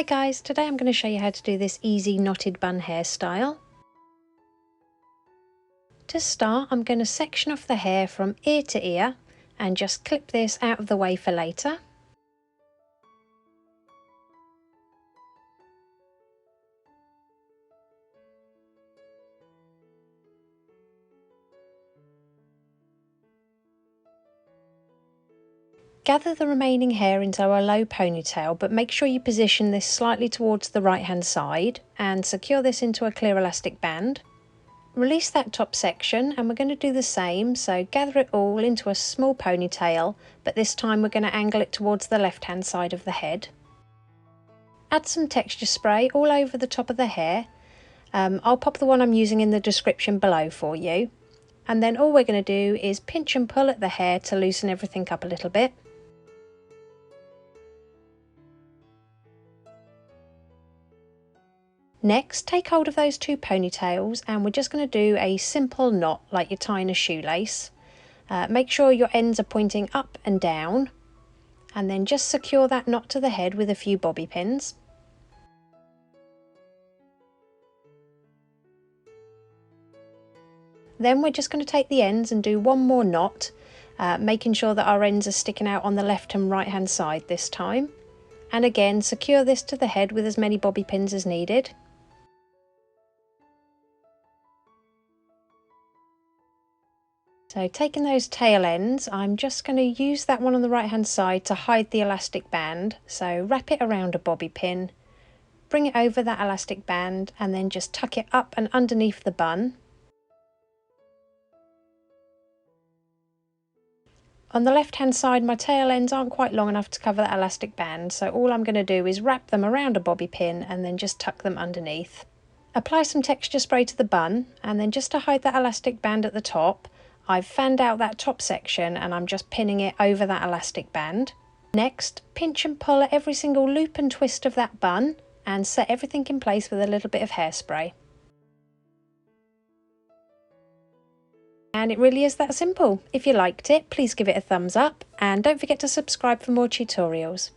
Hi guys, today I'm going to show you how to do this easy knotted bun hairstyle. To start, I'm going to section off the hair from ear to ear and just clip this out of the way for later. Gather the remaining hair into a low ponytail, but make sure you position this slightly towards the right hand side and secure this into a clear elastic band. Release that top section and we're going to do the same, so gather it all into a small ponytail, but this time we're going to angle it towards the left hand side of the head. Add some texture spray all over the top of the hair. I'll pop the one I'm using in the description below for you. And then all we're going to do is pinch and pull at the hair to loosen everything up a little bit. Next, take hold of those two ponytails and we're just going to do a simple knot like you're tying a shoelace. Make sure your ends are pointing up and down, and then just secure that knot to the head with a few bobby pins. Then we're just going to take the ends and do one more knot, making sure that our ends are sticking out on the left and right hand side this time. And again, secure this to the head with as many bobby pins as needed. So taking those tail ends, I'm just going to use that one on the right hand side to hide the elastic band. So wrap it around a bobby pin, bring it over that elastic band and then just tuck it up and underneath the bun. On the left hand side, my tail ends aren't quite long enough to cover that elastic band, so all I'm going to do is wrap them around a bobby pin and then just tuck them underneath. Apply some texture spray to the bun, and then just to hide that elastic band at the top, I've fanned out that top section and I'm just pinning it over that elastic band. Next, pinch and pull at every single loop and twist of that bun and set everything in place with a little bit of hairspray. And it really is that simple. If you liked it, please give it a thumbs up and don't forget to subscribe for more tutorials.